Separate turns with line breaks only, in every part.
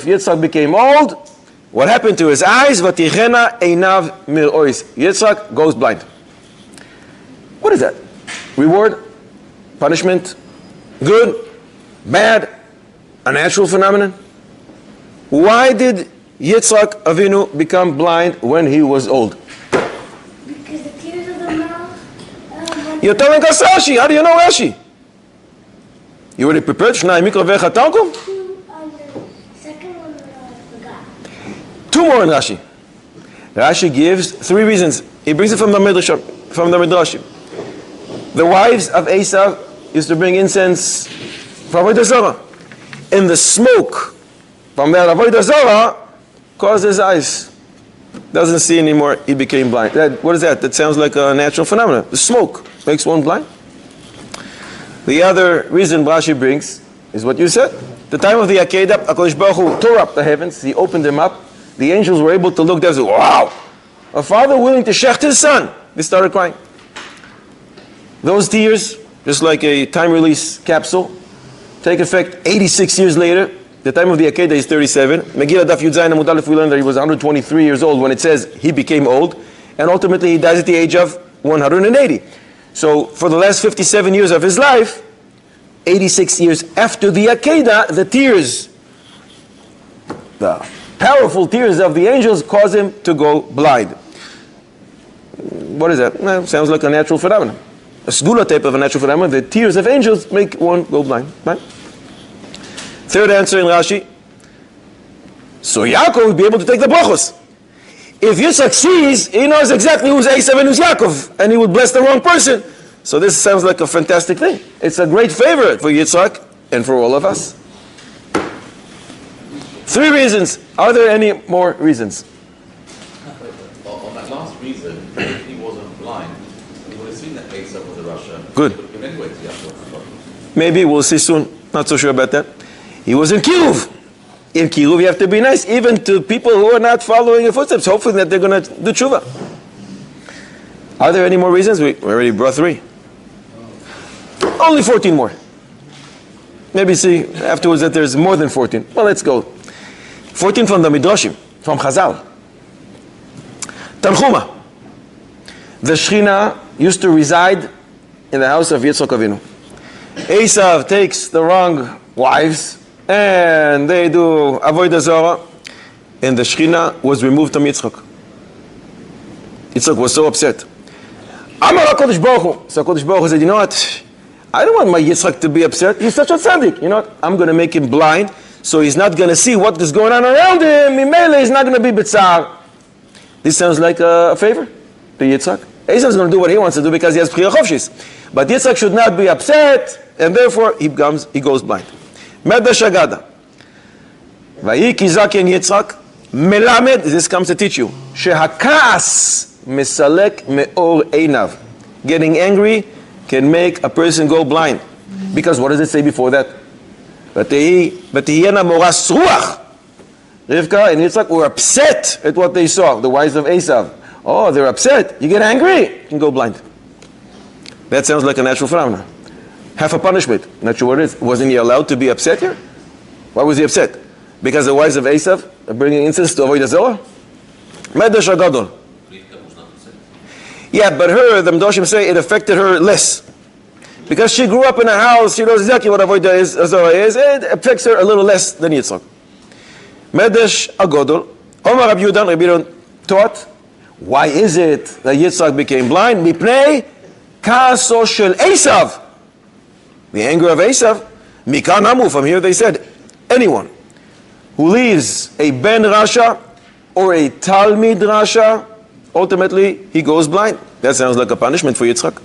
Yitzchak became old. What happened to his eyes? Yitzchak goes blind. What is that? Reward? Punishment? Good? Bad? A natural phenomenon? Why did Yitzchak Avinu become blind when he was old?
Because the tears of the mouth.
You're telling us Rashi. How do you know Rashi? You already prepared?
Second one I forgot.
Two more in Rashi. Rashi gives three reasons. He brings it from the Midrash. The wives of Esav used to bring incense from Avodah Zarah. And the smoke from that Avodah Zarah caused his eyes. Doesn't see anymore. He became blind. What is that? That sounds like a natural phenomenon. The smoke makes one blind. The other reason Rashi brings is what you said. The time of the Akedah, HaKadosh Baruch Hu tore up the heavens. He opened them up. The angels were able to look down and say, wow, a father willing to shecht his son. They started crying. Those tears, just like a time release capsule, take effect 86 years later. The time of the Akedah is 37. Megillah Daf Yud Zayin Amud Aleph, we learned that he was 123 years old when it says he became old. And ultimately he dies at the age of 180. So for the last 57 years of his life, 86 years after the Akedah, the tears, the powerful tears of the angels cause him to go blind. What is that? Well, sounds like a natural phenomenon. A segula type of a natural phenomenon. The tears of angels make one go blind. Right? Third answer in Rashi. So Yaakov would be able to take the brachos. If Yitzchak sees, he knows exactly who's Esav and who's Yaakov, and he would bless the wrong person. So this sounds like a fantastic thing. It's a great favor for Yitzchak and for all of us. Three reasons. Are there any more reasons?
On that last reason, if he wasn't blind, he would have seen that Esav was a Russia.
Good.
Anyway,
Maybe we'll see soon. Not so sure about that. He was in Kiruv. In Kiruv, you have to be nice, even to people who are not following your footsteps, hopefully that they're going to do tshuva. Are there any more reasons? We already brought three. Only 14 more. Maybe see afterwards that there's more than 14. Well, let's go. 14 from the Midrashim, from Chazal. Tanchuma. The Shechina used to reside in the house of Yitzchak Avinu. Esav takes the wrong wives, and they do Avodah Zarah, and the Shechina was removed from Yitzchak. Yitzchak was so upset. Amar HaKadosh Baruch Hu. So HaKadosh Baruch Hu said, you know what? I don't want my Yitzchak to be upset. He's such a tzaddik. You know what? I'm going to make him blind, so he's not going to see what is going on around him. Mimele, he's not going to be betzar. This sounds like a favor to Yitzchak. Esav's going to do what he wants to do because he has Bchira Chofshis. But Yitzchak should not be upset, and therefore he goes blind. Medrash Agada. Vayiki zaken Yitzchak melamed. This comes to teach you. Shehakas mesalek meor einav. Getting angry can make a person go blind. Because what does it say before that? V'tihiyena moras ruach. Rivka and Yitzchak were upset at what they saw, the wives of Esav. Oh, they're upset. You get angry, you can go blind. That sounds like a natural phenomenon. Half a punishment. Not sure what it is. Wasn't he allowed to be upset here? Why was he upset? Because the wives of Esav are bringing incense to Avodah Zarah? Medrash Agadol. Yeah, but her, the Midrashim say, it affected her less. Because she grew up in a house, she knows exactly what Avodah Zarah is, it affects her a little less than Yitzchak. Medrash Agadol. Omar Rabbi Yehuda taught, why is it that Yitzchak became blind? Mipnei ka'aso shel Esav. The anger of Esav. Mikan Hamu, from here they said, anyone who leaves a Ben Rasha or a Talmid Rasha, ultimately he goes blind. That sounds like a punishment for Yitzchak.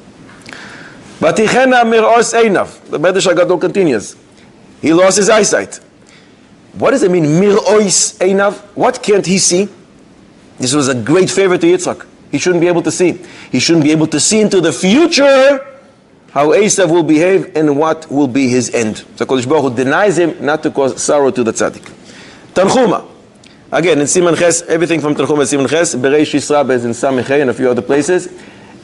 Vatichena mir'os einav. The Medrash Agadol continues. He lost his eyesight. What does it mean, mir'os einav? What can't he see? This was a great favor to Yitzchak. He shouldn't be able to see. He shouldn't be able to see into the future how Esav will behave and what will be his end. So HaKadosh Baruch Hu denies him not to cause sorrow to the tzaddik. Tanchuma. Again, in Siman Ches, everything from Tanchuma is Siman Ches. Bereish Yisra is in Samichay and a few other places.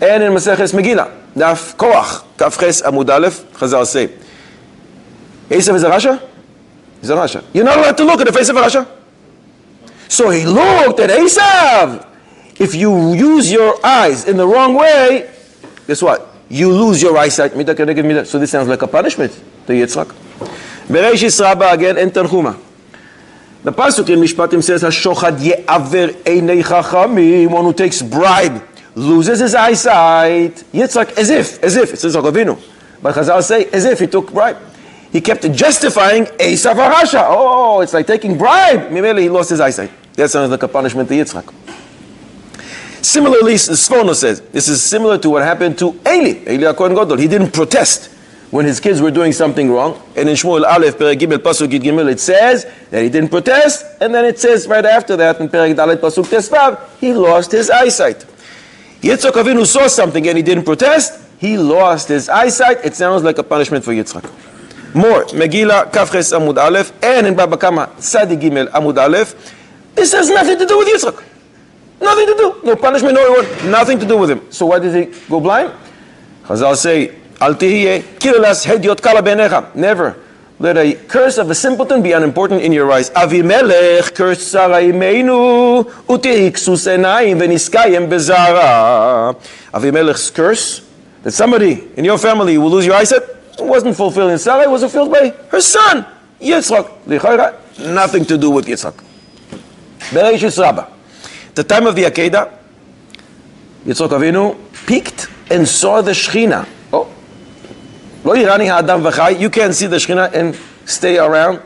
And in Maseches Megillah. Daf Koach. Kaf Ches Amud Aleph. Chazal say. Esav is a Rasha? He's a Rasha. You're not allowed to look at the face of a Rasha. So he looked at Esav. If you use your eyes in the wrong way, guess what? You lose your eyesight. So this sounds like a punishment to Yitzchak. Bereishis Rabbah again in Tanchuma. The pasuk in Mishpatim says, "Hashochad ye'aver einei chachamim." One who takes bribe loses his eyesight. Yitzchak, as if it's Yitzchak Avinu, but Chazal say as if he took bribe. He kept justifying Esav HaRasha. Oh, it's like taking bribe. Maybe he lost his eyesight. That sounds like a punishment to Yitzchak. Similarly, Sforno says this is similar to what happened to Eli HaKohen Gadol. He didn't protest when his kids were doing something wrong. And in Shmuel Aleph, Perek Gimel, Pasuk Yud Gimel, it says that he didn't protest. And then it says right after that, in Perek Dalet, Pasuk Tesvav, he lost his eyesight. Yitzchak Avinu saw something and he didn't protest. He lost his eyesight. It sounds like a punishment for Yitzchak. More, Megillah, Kafches Amud Aleph, and in Baba Kama, Sadi Gimel Amud Aleph. This has nothing to do with Yitzchak. Nothing to do. No punishment, no reward. Nothing to do with him. So why did he go blind? Chazal say, Al tihiyeh kirelas hediot kala beinecha. Never let a curse of a simpleton be unimportant in your eyes. Avimelech cursed Sarah imeinu utihiksus enayim veniskayem bezara. Avimelech's curse that somebody in your family will lose your eyesight wasn't fulfilled in Sarah. It was fulfilled by her son Yitzchak. Lichayra, nothing to do with Yitzchak. Bereishis Rabbah. The time of the Akedah, Yitzchak Avinu peeked and saw the Shechina. Oh, Lo yirani ha'adam v'chai. You can't see the Shechina and stay around.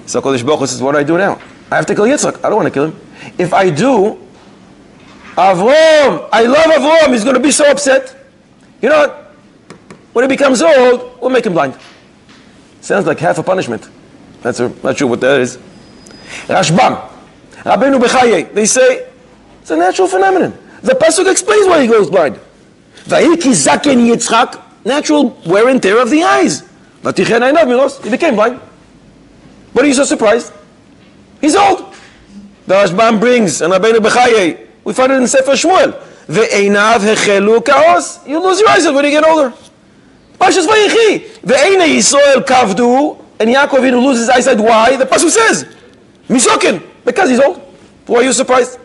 So Kodesh Baruch Hu says, what do I do now? I have to kill Yitzchak. I don't want to kill him. If I do, Avrom, I love Avrom. He's going to be so upset. You know what? When he becomes old, we'll make him blind. Sounds like half a punishment. Not sure what that is. Rashbam. Rabbeinu Bechaye, they say, it's a natural phenomenon. The pasuk explains why he goes blind. Vayiki zaken Yitzchak, natural wear and tear of the eyes. He became blind. What are you so surprised? He's old. The Rashbam brings, and Rabbeinu Bechaye, we find it in Sefer Shmuel. Ve'einav hechelu kaos. You lose your eyesight when you get older. Pashas Vayechi. Ve'einei Yisrael kavdu, and Yaakov Avinu loses his eyesight. Why? The pasuk says, Misokin. Because he's old. Why are you surprised?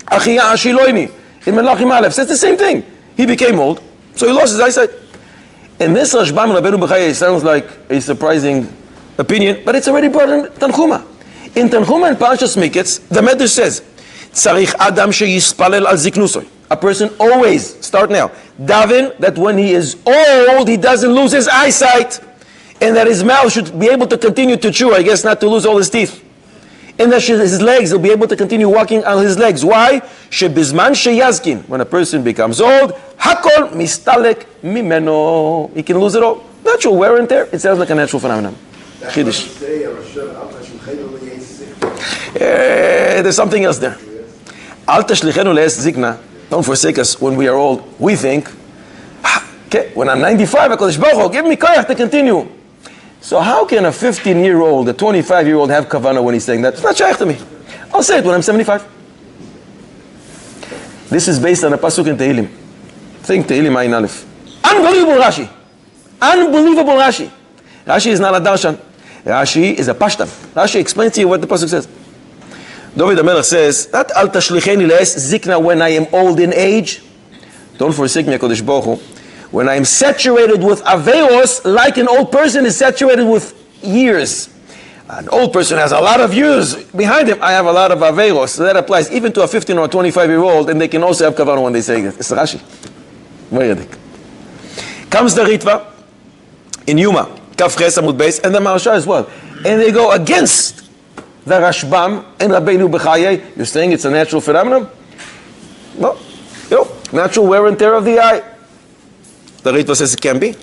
Achia Ashiloini in Melachim Aleph says the same thing. He became old, so he lost his eyesight. And this Rashbam Rabbeinu Bechaye sounds like a surprising opinion, but it's already brought in Tanchuma. In Tanchuma and Parashas Miketz, the Medrash says, Tzarich Adam sheyispalel al ziknusoi. A person always, start now, daven that when he is old, he doesn't lose his eyesight, and that his mouth should be able to continue to chew, I guess not to lose all his teeth. And that his legs, he'll be able to continue walking on his legs. Why? Shebizman sheyazkin. When a person becomes old, hakol mistalek mimeno. He can lose it all. Natural wear and tear. It sounds like a natural phenomenon. Chiddush. There's something else there. Al tashlichenu le'es zikna. Don't forsake us when we are old. We think, okay, when I'm 95, HaKadosh Baruch Hu, give me koyach to continue. So how can a 15-year-old, a 25-year-old have kavanah when he's saying that? It's not shaykh to me. I'll say it when I'm 75. This is based on a pasuk in Tehillim. Think Tehillim Ayin Aleph. Unbelievable Rashi. Unbelievable Rashi. Rashi is not a darshan. Rashi is a pashtan. Rashi explains to you what the pasuk says. David HaMelech says, not al tashlicheni le'es zikna when I am old in age. Don't forsake me, HaKadosh Baruch Hu. When I'm saturated with averos, like an old person is saturated with years. An old person has a lot of years behind him. I have a lot of averos. So that applies even to a 15 or 25-year-old, and they can also have kavanah when they say it. It's Rashi. Comes the Ritva in Yuma, Kaf Ches Amud Beis, and the Maharsha as well. And they go against the Rashbam and Rabbeinu Bechaye. You're saying it's a natural phenomenon? No. Natural wear and tear of the eye. The Ritva says it can be.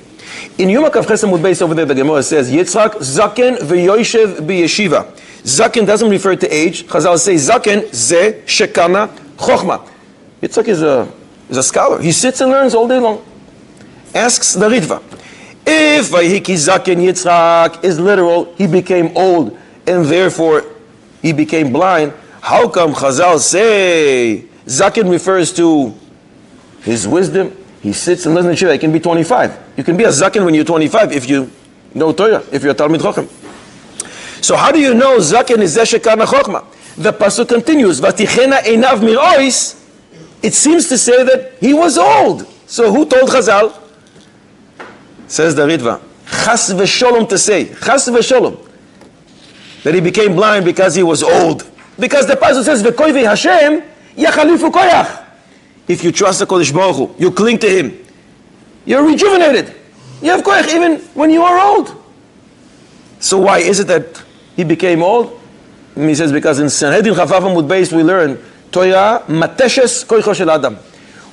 In Yuma Kaf Ches Amud Beis over there, the Gemara says, Yitzchak Zaken v'yoyshev b'yeshiva. Zaken doesn't refer to age. Chazal say Zaken ze shekana chochma. Yitzchak is a scholar. He sits and learns all day long. Asks the Ritva, if Vayhiki Zaken Yitzchak is literal, he became old and therefore he became blind, how come Chazal say Zaken refers to his wisdom? He sits and listens to Shiva. He can be 25. You can be a Zaken when you're 25 if you no Torah, if you're a Talmid Chochem. So how do you know Zaken is Zeh Shekana Chochma? The pasuk continues, Vatichena einav mirois. It seems to say that he was old. So who told Chazal? Says the Ritva, Chas v'sholom to say, Chas v'sholom, that he became blind because he was old. Because the pasuk says, V'koivi Hashem yachalifu koyach. If you trust the Kodesh Baruch Hu, you cling to him, you're rejuvenated. You have koyach even when you are old. So why is it that he became old? And he says, because in Sanhedrin Chafaf Amud Beis we learn, Torah mateshes koicho shel Adam.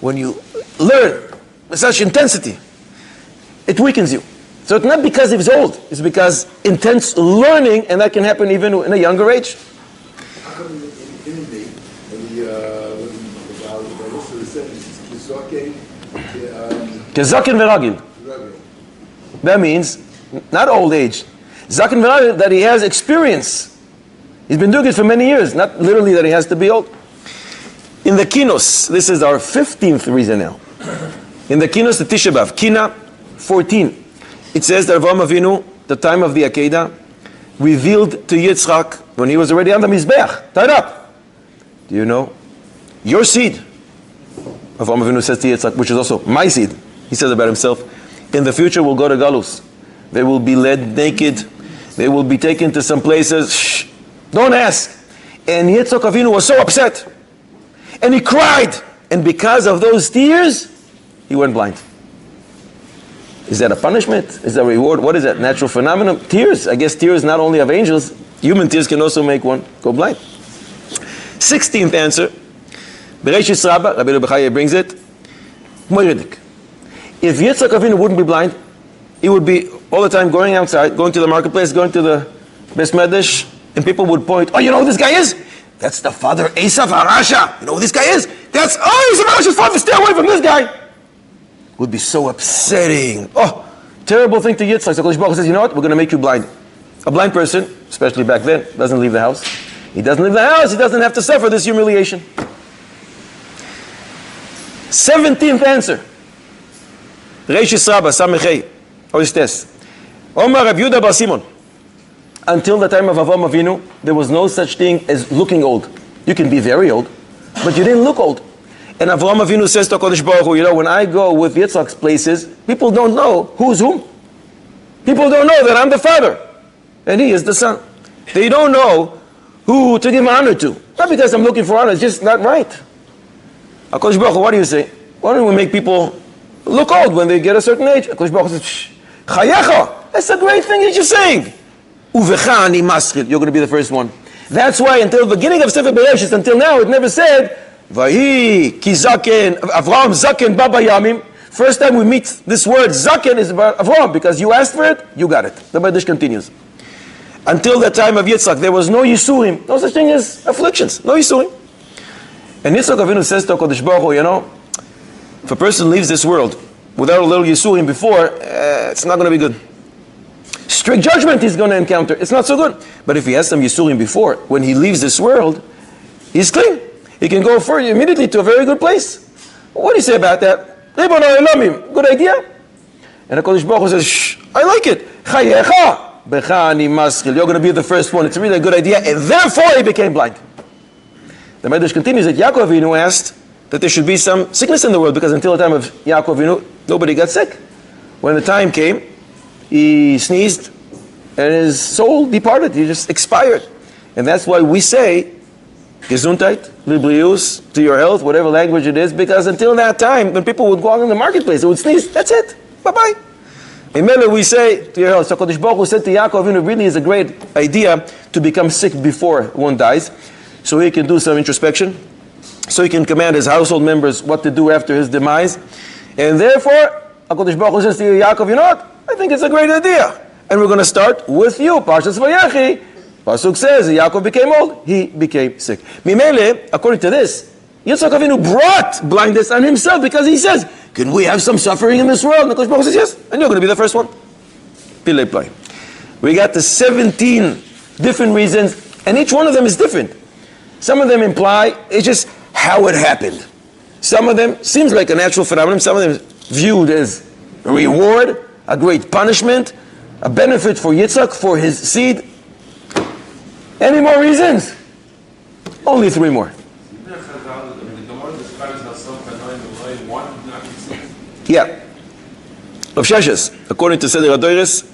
When you learn with such intensity, it weakens you. So it's not because he was old, it's because intense learning, and that can happen even in a younger age.
How come in Hindi, when the also the sentence is
Kezaken veragil. That means not old age. Zaken veragil, that he has experience. He's been doing it for many years, not literally that he has to be old. In the Kinos, this is our 15th reason now. In the Kinos, the Tisha B'Av, Kina 14, it says that Avraham Avinu, the time of the Akedah, revealed to Yitzchak when he was already on the Mizbeach, tied up. Do you know? Your seed, Avraham Avinu says to Yitzchak, which is also my seed, he says about himself, in the future will go to Galus. They will be led naked. They will be taken to some places. Shh, don't ask. And Yitzchak Avinu was so upset. And he cried. And because of those tears, he went blind. Is that a punishment? Is that a reward? What is that? Natural phenomenon? Tears. I guess tears not only of angels, human tears can also make one go blind. 16th answer. Bereshis Rabbah, Rabbi Bechaya brings it. Moiridik. If Yitzchak Avinu wouldn't be blind, he would be all the time going outside, going to the marketplace, going to the Beis Medrash, and people would point, oh, you know who this guy is? That's the father Esav HaRasha. You know who this guy is? That's, oh, Esav HaRasha's father, stay away from this guy. Would be so upsetting. Oh, terrible thing to Yitzchak. So Kodesh Baruch Hu says, you know what? We're going to make you blind. A blind person, especially back then, doesn't leave the house. He doesn't leave the house. He doesn't have to suffer this humiliation. 17th answer. Reishis Rabbah, Samechei, Oistes. Omar Reb Yehuda Bar Simon. Until the time of Avraham Avinu, there was no such thing as looking old. You can be very old, but you didn't look old. And Avraham Avinu says to Kodesh Baruch Hu, you know, when I go with Yitzchak's places, people don't know who's whom. People don't know that I'm the father, and he is the son. They don't know who to give honor to. Not because I'm looking for honor, it's just not right. HaKadosh Baruch Hu, what do you say? Why don't we make people look old when they get a certain age? HaKadosh Baruch Hu says, Chayecha, that's a great thing that you're saying. Uvecha ani maschil, you're going to be the first one. That's why until the beginning of Sefer Bereshis, until now, it never said, Vahi ki zaken, Avraham zaken baba yamim. First time we meet this word zaken is about Avraham, because you asked for it, you got it. The Medrash continues. Until the time of Yitzchak, there was no Yisurim, no such thing as afflictions, no Yisurim. And Yitzchak Avinu says to HaKadosh Baruch Hu, you know, if a person leaves this world without a little Yisurim before, it's not going to be good. Strict judgment he's going to encounter, it's not so good. But if he has some Yisurim before, when he leaves this world, he's clean. He can go further immediately to a very good place. What do you say about that? Good idea? And HaKadosh Baruch Hu says, shh, I like it. Chayecha. You're going to be the first one. It's really a good idea. And therefore he became blind. The Medrash continues that Yaakov Avinu asked that there should be some sickness in the world, because until the time of Yaakov Avinu, nobody got sick. When the time came, he sneezed and his soul departed. He just expired. And that's why we say, Gesundheit, Librius, to your health, whatever language it is, because until that time, when people would go out in the marketplace, they would sneeze, that's it. Bye-bye. In Mele, we say to your health. So Kodesh Baruch Hu said to Yaakov, it really is a great idea to become sick before one dies, so he can do some introspection, so he can command his household members what to do after his demise. And therefore, HaKadosh Baruch Hu says to Yaakov, you know what? I think it's a great idea. And we're going to start with you. Parshas Vayechi. Pasuk says, Yaakov became old, he became sick. Mimele, according to this, Yitzchak Avinu brought blindness on himself, because he says, can we have some suffering in this world? And HaKadosh Baruch Hu says, yes, and you're going to be the first one. Pilei play. We got the 17 different reasons, and each one of them is different. Some of them imply it's just how it happened. Some of them seems like a natural phenomenon. Some of them viewed as a reward, a great punishment. a benefit for Yitzhak, for his seed. Any more reasons? Only 3 more. Yeah. Rav Sheshes, according to Seder HaDoros,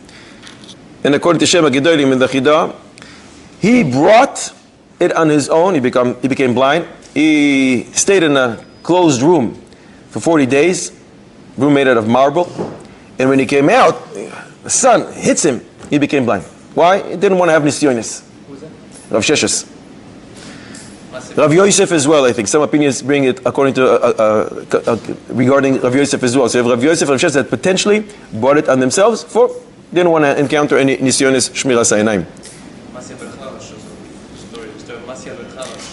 and according to Shem HaGedolim in the Chidah, he brought it on his own. He became blind. He stayed in a closed room for 40 days, room made out of marble. And when he came out, the sun hits him. He became blind. Why? He didn't want to have nisyonis. Rav Sheshes. Rav Yosef as well, I think. Some opinions bring it according to regarding Rav Yosef as well. So if Rav Yosef and Rav Sheshes had potentially brought it on themselves, didn't want to encounter any nisyonis shmiras ha'inayim.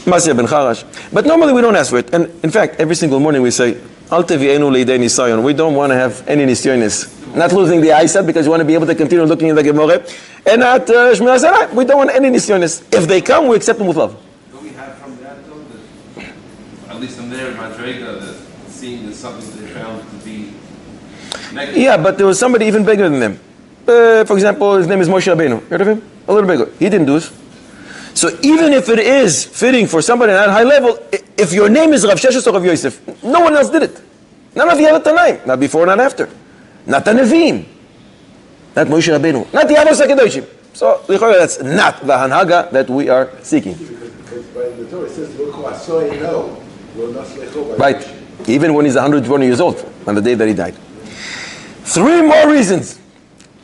Masya ben Charash. But normally we don't ask for it. And in fact, every single morning we say, Al tevi'enu leidei nisayon. We don't want to have any nisyonis. Not losing the eyesight because you want to be able to continue looking in the Gemara. And not shmiras ha'inayim. We don't want any nisyonis. If they come, we accept them with love.
Don't we have from that though, that, at least in there in Madrega, that seeing is something they found to be negative?
Yeah, but there was somebody even bigger than them. For example, his name is Moshe Rabbeinu. Heard of him? A little bigger. He didn't do this. So even if it is fitting for somebody at a high level, if your name is Rav Sheshes or Rav Yosef, no one else did it. None of the other Tanaim. Not before, not after. Not the Nevi'im. Not Moshe Rabbeinu. Not the Avos HaKadoshim. So that's not the Hanhaga that we are seeking.
Because by the Torah it says, no.
Right. Even when he's 120 years old, on the day that he died. 3 more reasons.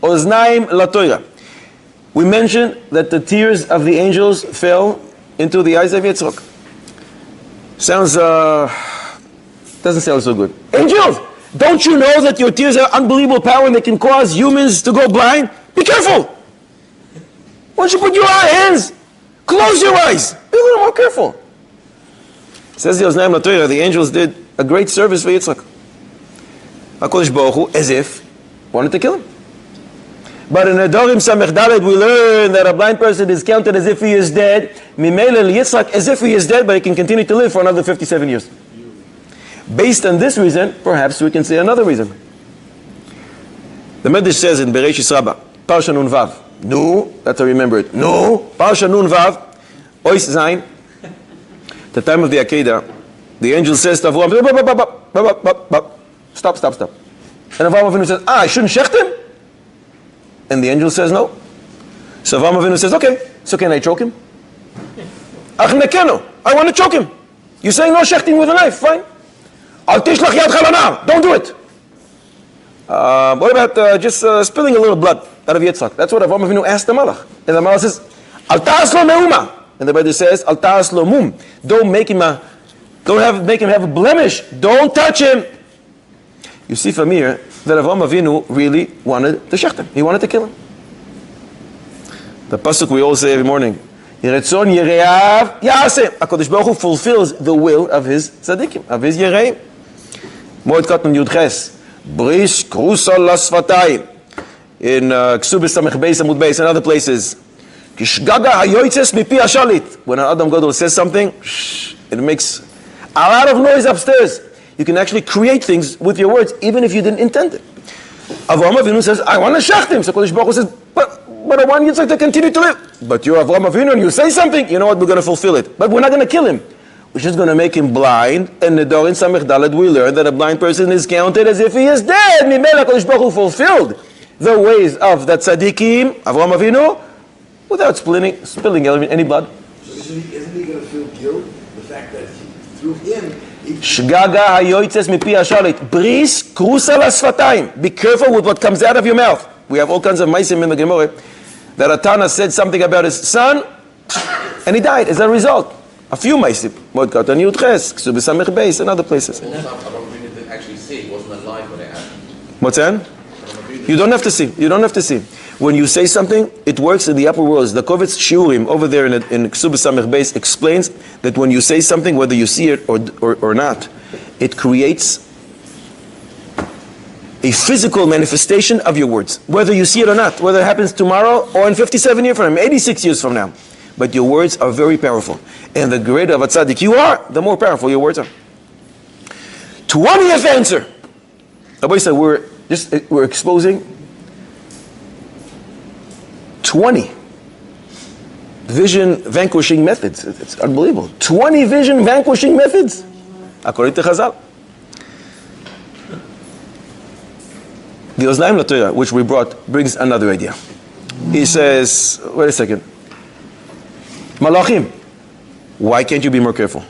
Oznaim LaTorah. We mentioned that the tears of the angels fell into the eyes of Yitzchak. Doesn't sound so good. Angels, don't you know that your tears have unbelievable power and they can cause humans to go blind? Be careful. Why don't you put your hands, close your eyes, be a little more careful. Says the Oznaim LaTorah, the angels did a great service for Yitzchak. HaKadosh Baruch Hu, as if wanted to kill him. But in Adorim Samech Dalet we learn that a blind person is counted as if he is dead. Mimele Yitzchak as if he is dead, but he can continue to live for another 57 years. Based on this reason, perhaps we can say another reason. The Medrash says in Bereshis Rabbah, Parsha Nun Vav. No, that's how I remember it. No, Parsha Nun Vav, Ois Zayin. The time of the Akedah, the angel says to Avraham, stop. And Avraham Avinu says, I shouldn't shecht him? And the angel says no. So Avraham Avinu says, okay, so can I choke him? I want to choke him. You're saying no shechting with a knife, fine. Al tishlach yad chalanar, don't do it. What about just spilling a little blood out of Yitzchak? That's what Avraham Avinu asked the Malach. And the Malach says, Al ta'as lo meuma. And the Bible says, Al ta'as lo mum. Don't make him have a blemish. Don't touch him. You see from here that Avraham Avinu really wanted to shecht him. He wanted to kill him. The pasuk we all say every morning, Yeretzon Yereav Yaseh. HaKadosh Baruch Hu fulfills the will of his tzaddikim, of his Yereim. Moed Katan Yud Ches, Brish Krusa Lasvatayim, in Ksubis Samech Beis Amud Beis and other places. Kishgaga Hayoitzes Mipi Ashalit. When an Adam Gadol says something, it makes a lot of noise upstairs. You can actually create things with your words, even if you didn't intend it. Avraham Avinu says, I want to shecht him. So Kodesh Baruch Hu says, but I want Yitzchak to continue to live. But you're Avraham Avinu and you say something, you know what, we're going to fulfill it. But we're not going to kill him. We're just going to make him blind. And in Nedarim Samech Dalet we learn that a blind person is counted as if he is dead. Mimela Kodesh Baruch Hu fulfilled the ways of the tzaddikim, Avraham Avinu, without spilling any blood.
So isn't he going to feel guilt? The fact that through him,
Shgaga hayoitzes mipi ashalit. Bris krusa lasfatayim. Be careful with what comes out of your mouth. We have all kinds of maisim in the Gemara that Atana said something about his son and he died as a result. A few maisim. Moed Katan Yud Ches, Ksubis Samech Beis, and other places.
Also, Avraham Avinu didn't actually see. He wasn't alive when it happened.
What's that? You don't have to see. You don't have to see. When you say something, it works in the upper worlds. The Kovetz Shiurim over there in Ksubis Samech Beis explains that when you say something, whether you see it or not, it creates a physical manifestation of your words. Whether you see it or not, whether it happens tomorrow or in 57 years from now, 86 years from now. But your words are very powerful. And the greater of a tzaddik you are, the more powerful your words are. 20th answer. Rabbi said we're exposing 20 vision vanquishing methods. It's unbelievable. 20 vision vanquishing methods, according to Chazal. The Oznaim LaTorah, which we brought, brings another idea. He says, wait a second. Malachim, why can't you be more careful?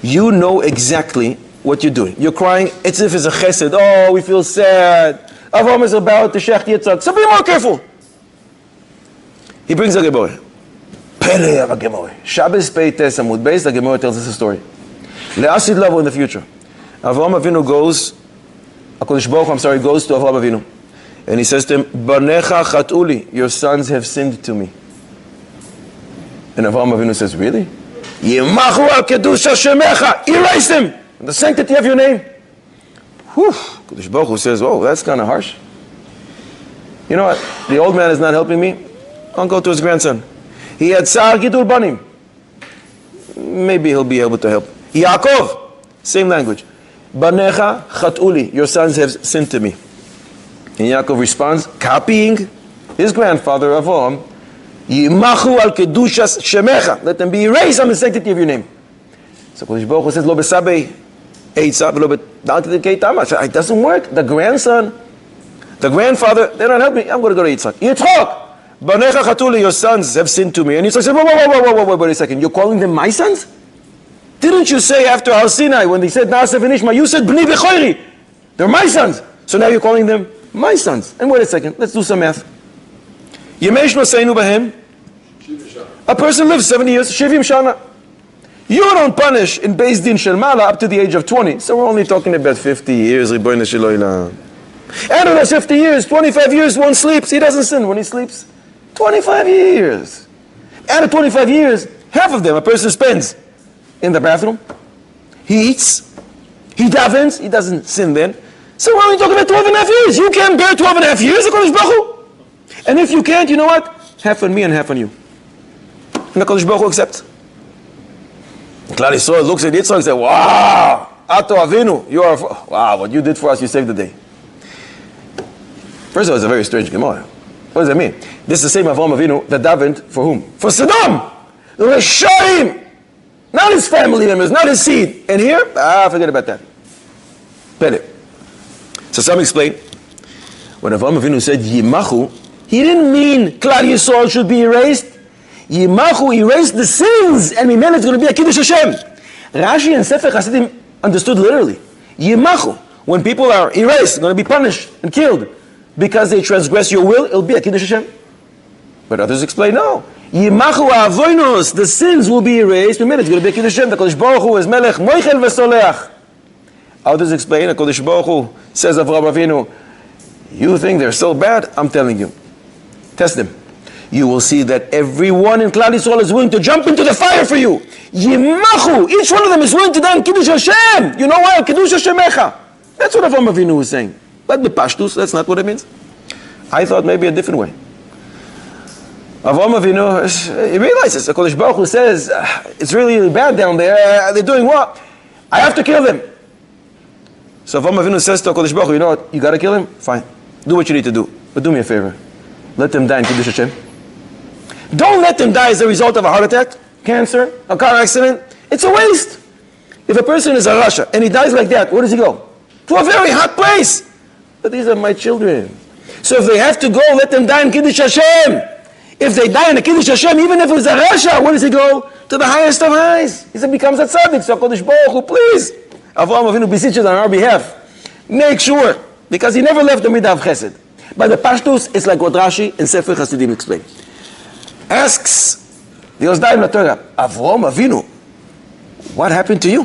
You know exactly what you're doing. You're crying, it's as if it's a chesed. Oh, we feel sad. Avram is about to shech Yitzhak. So be more careful. He brings a Gemara. Pele of a Gemara. Shabbos Peites Amud Beis, the Gemara tells us a story. Le'asid Lavo in the future. Avram Avinu goes, HaKadosh Baruch Hu, goes to Avram Avinu. And he says to him, Banecha chatuli, your sons have sinned to me. And Avram Avinu says, really? Yimachu al kedusha shemecha, erase them, the sanctity of your name. Whew. HaKadosh Baruch Hu says, oh, that's kind of harsh. You know what? The old man is not helping me. I'll go to his grandson. He had Sar Gidul Banim. Maybe he'll be able to help. Yaakov, same language. Banecha chatuli, your sons have sinned to me. And Yaakov responds, copying his grandfather Avram, Yimachu al kedushas shemecha, let them be erased on the sanctity of your name. So Kodesh Baruch Hu says, Lo besabe eitzah, lo down to the keitama. It doesn't work. The grandson, the grandfather, they're not helping me. I'm going to go to Yitzchak. Yitzchak, banecha chatuli, your sons have sinned to me. And Yitzchak said, whoa, wait a second. You're calling them my sons? Didn't you say after Har Sinai, when they said Naaseh v'Nishma, you said B'ni B'choiri? They're my sons. So now you're calling them my sons. And wait a second, let's do some math. Yemesh Noseinu Bahem. A person lives 70 years, Shivim Shana. You don't punish in Beis Din Shel Mala up to the age of 20. So we're only talking about 50 years. Ribono Shel Olam. And in those 50 years, 25 years, one sleeps. He doesn't sin when he sleeps. 25 years. And at 25 years, half of them a person spends in the bathroom. He eats. He davens. He doesn't sin then. So we're only talking about 12 and a half years. You can't bear 12 and a half years, HaKadosh Baruch Hu. And if you can't, you know what? Half on me and half on you. And HaKadosh Baruch Hu accepts. Klal Yisrael looks at Yitzchak and says, wow, Ato Avinu, you are, wow, what you did for us, you saved the day. First of all, it's a very strange Gemara. What does that mean? This is the same Avram Avinu that davened for whom? For Saddam! The Rishonim! Not his family members, not his seed. And here, forget about that. Pele. So some explain, when Avram Avinu said Yimachu, he didn't mean Klal Yisrael should be erased. Yimachu erased the sins, and Mimena is going to be a Kiddush Hashem. Rashi and Sefer Hasidim understood literally. Yimachu, when people are erased, going to be punished and killed because they transgress your will, it'll be a Kiddush Hashem. But others explain, no. Yimachu avoinos, the sins will be erased. Mimena is going to be a Kiddush Hashem. The Kodesh Baruch Hu is Melech Moichel V'Soleach. Others explain, the Kodesh Baruch Hu says of Avraham Avinu, you think they're so bad? I'm telling you. Test them. You will see that everyone in Klal Yisrael is willing to jump into the fire for you. Yimachu, each one of them is willing to die in Kiddush Hashem. You know why? Kiddush Hashemecha. That's what Avraham Avinu was saying. But the Pashtus, that's not what it means. I thought maybe a different way. Avraham Avinu, he realizes, the Kodesh Baruch Hu says, it's really bad down there. They're doing what? I have to kill them. So Avraham Avinu says to HaKadosh Baruch Hu, you know what, you got to kill him? Fine. Do what you need to do. But do me a favor. Let them die in Kiddush Hashem. Don't let them die as a result of a heart attack, cancer, a car accident. It's a waste. If a person is a Rasha and he dies like that, where does he go? To a very hot place. But these are my children. So if they have to go, let them die in Kiddush Hashem. If they die in a Kiddush Hashem, even if it's a Rasha, where does he go? To the highest of highs. He becomes a tzaddik. So HaKadosh Baruch Hu, please. Avraham Avinu beseeches on our behalf. Make sure, because he never left the midah of chesed. By the Pashtus, it's like what Rashi and Sefer Hasidim explain. Asks the Oznaim LaTorah, Avraham Avinu, what happened to you?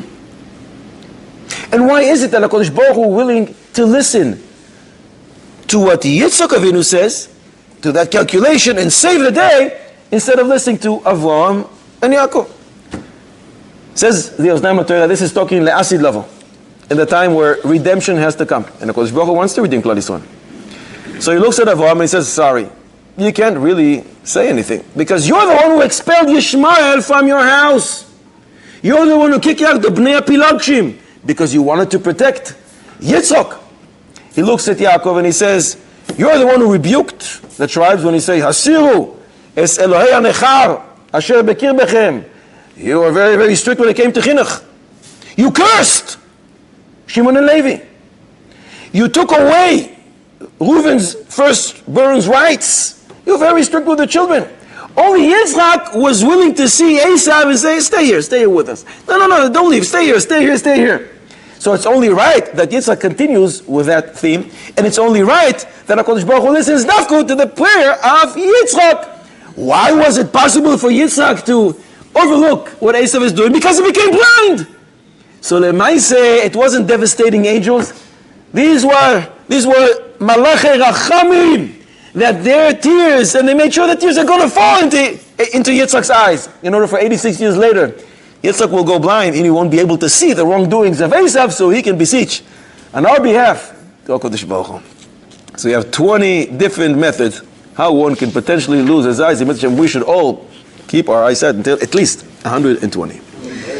And why is it that HaKadosh Baruch Hu willing to listen to what Yitzchak Avinu says, to that calculation, and save the day, instead of listening to Avraham and Yaakov? Says the Oznaim LaTorah, this is talking le'asid lavo, in the time where redemption has to come. And HaKadosh Baruch Hu wants to redeem Klal Yisrael. So he looks at Avraham and he says, sorry, you can't really say anything, because you're the one who expelled Yishmael from your house. You're the one who kicked out the Bnei Pilagshim, because you wanted to protect Yitzchak. He looks at Yaakov and he says, you're the one who rebuked the tribes when he say, Hasiru, Es Elohei HaNechar, Asher Bekir Bechem. You were very, very strict when it came to chinuch. You cursed Shimon and Levi. You took away Reuven's firstborn's rights. You were very strict with the children. Only Yitzchak was willing to see Esav and say, stay here with us. No, don't leave, stay here. So it's only right that Yitzchak continues with that theme, and it's only right that HaKadosh Baruch Hu listens dafku to the prayer of Yitzchak. Why was it possible for Yitzchak to overlook what Esav is doing? Because he became blind. So Lemaise, it wasn't devastating angels. These were Malachei Rachamim, that their tears, and they made sure that tears are going to fall into Yitzchak's eyes. In order for 86 years later, Yitzchak will go blind and he won't be able to see the wrongdoings of Esav, so he can beseech on our behalf to HaKadosh Baruch Hu. So you have 20 different methods how one can potentially lose his eyes. We should all keep our eyesight until at least 120.